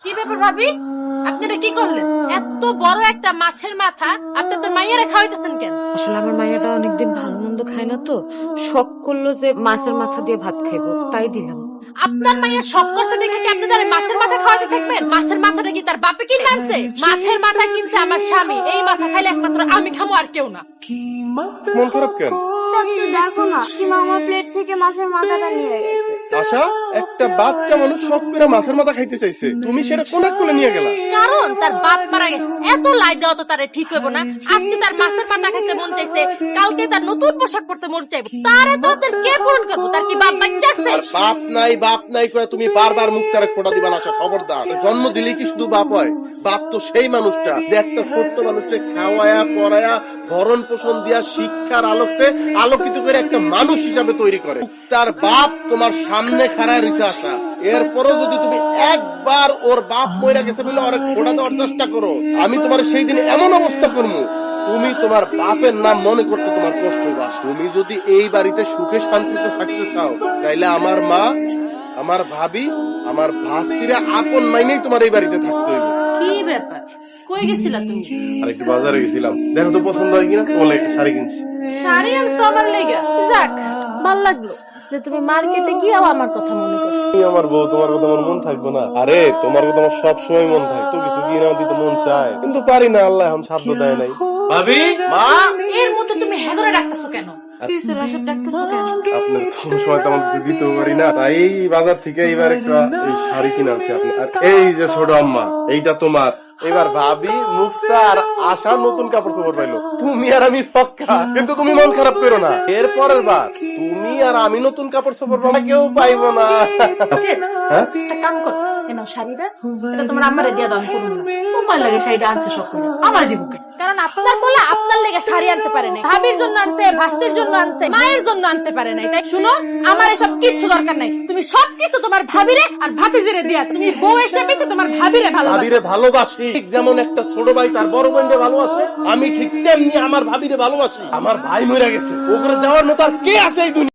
কি ব্যাপার ভাবি, আপনারা কি করলেন? এত বড় একটা মাছের মাথা আপনি আপনার মাইয়ারে খাওয়াইতেছেন কেন? আসলে আমার মাইয়াটা অনেকদিন ভালো মন্দ খায় না, তো শখ করলো যে মাছের মাথা দিয়ে ভাত খাইবো, তাই দিলাম। আপনার মাইয়া শখ করছে দেখে কি আপনি তার মাছের মাথা খাওয়াতে থাকবেন? মাছের মাথাটা কি তার বাপে কিনে আনছে? মাছের মাথা কিনছে আমার স্বামী। এই মাথা খাইলে একমাত্র আমি খামো, আর কেউ না। মন খারাপ কেন? চাচু দেখো না, কিমা আমার প্লেট থেকে মাছের মাথাটা নিয়ে গেছে। আশা, একটা বাচ্চা মানুষ শখ করে মাছের মাথা খাইতে চাইছে, তুমি সেটা কোন কোলে নিয়ে গেলা? কারণ তার বাপ মারা গেছে। এত লাই দেওয়া তো তারে ঠিক হইব না। আজকে তার মাছের মাথা খাইতে মন চাইছে, কালকে তার নতুন পোশাক পরতে মন চাইবে। তারে তো আপনার কে পূরণ করবো? তার কি বাপ বাচ্চা আছে? আর বাপ নাই কয়ে তুমি বারবার মুখ তারে ফোঁটা দিবা না। আশা, খবরদার। জন্ম দিলেই কি শুধু বাপ হয়? বাপ তো সেই মানুষটা যে একটা ছোট্ট মানুষকে খাওয়ায়া পড়ায়া ভরণ পোষণ দিয়া শিক্ষার আলোকে আলোকিত করে একটা মানুষ হিসাবে তৈরি করে। তার বাপ তোমার সামনে খাড়ায় রয়েছে আশা, এরপরও যদি তুমি একবার ওর বাপ মইরা গেছে বলে ওরে ফোঁটা দেওয়ার চেষ্টা করো, আমি তোমার সেই দিন এমন অবস্থা করবো, তুমি তোমার বাপের নাম মনে করতে তোমার কষ্ট হবে। তুমি যদি এই বাড়িতে সুখে শান্তিতে থাকতে চাও, তাইলে আমার মা, আমার ভাবি, আমার ভাস্তিরা আপন মাইনেই তোমার এই বাড়িতে থাকতে হইবে। কি ব্যাপার, কই গেছিলা তুমি? আর একটু বাজারে গেছিলাম, দেখো তো পছন্দ হয় কিনা। তোমার একটা শাড়ি কিনছি। শাড়ি আনছো আমার লেগা? যাক, ভাল লাগলো যে তুমি মার্কেটে গিয়েও আমার কথা মনে করছো। তুমি আমার বউ, তোমার কথা আমার মন থাকবে না? আরে তোমার কথা আমার সব সময় মন থাকে। তো কিছু কিনা দিতে মন চায়, কিন্তু পারি না, আল্লাহ এখন সাধ্য দেয় নাই। ভাবি, মা, এর মধ্যে তুমি হেগরে ডাকতেছো কেন? পিছনে এসে ডাকতেছো কেন? আপনার তো সময় তেমন কিছু দিতেও পারি না, তাই এই বাজার থেকে এইবার একটা এই শাড়ি কিনে আনছি আপনি। আর এই যে ছোট আম্মা, এইটা তোমার। এবার ভাবি, মুক্তা আর আশা নতুন কাপড় চোপড় পাইলো, তুমি আর আমি পক্কা। কিন্তু তুমি মন খারাপ করো না, এর পরের বার তুমি আর আমি নতুন কাপড় চোপড় পাবো, কেউ পাইবো না। হ্যাঁ, একটা কাম কর, কেন শাড়িটা এটা তোমার আম্মারে দিয়ে দাও, আমি করবো না। তোমার লাগে শাড়িটা আনছে শখ করে, আমার দিব কেন? কারণ আপনার বলে আপনার লেগে শাড়ি আনতে পারে নাই, ভাবির জন্য আনছে, ভাস্তির জন্য আনছে, মায়ের জন্য আনতে পারে নাই। তাই শুনো, আমার এসব কিচ্ছু দরকার নাই। তুমি সবকিছু তোমার ভাবিরে আর ভাতিজিরে দিয়া, তুমি বউ এসে বেশি তোমার ভাবিরে ভালোবাসো। ভাবিরে ভালোবাসি, ঠিক যেমন একটা ছোট ভাই তার বড় বোনকে ভালোবাসে, আমি ঠিক তেমনি আমার ভাবিরে ভালোবাসি। আমার ভাই মরে গেছে, ওগুলো দেওয়ার মতো আর কে আছে এই দুনিয়ায়?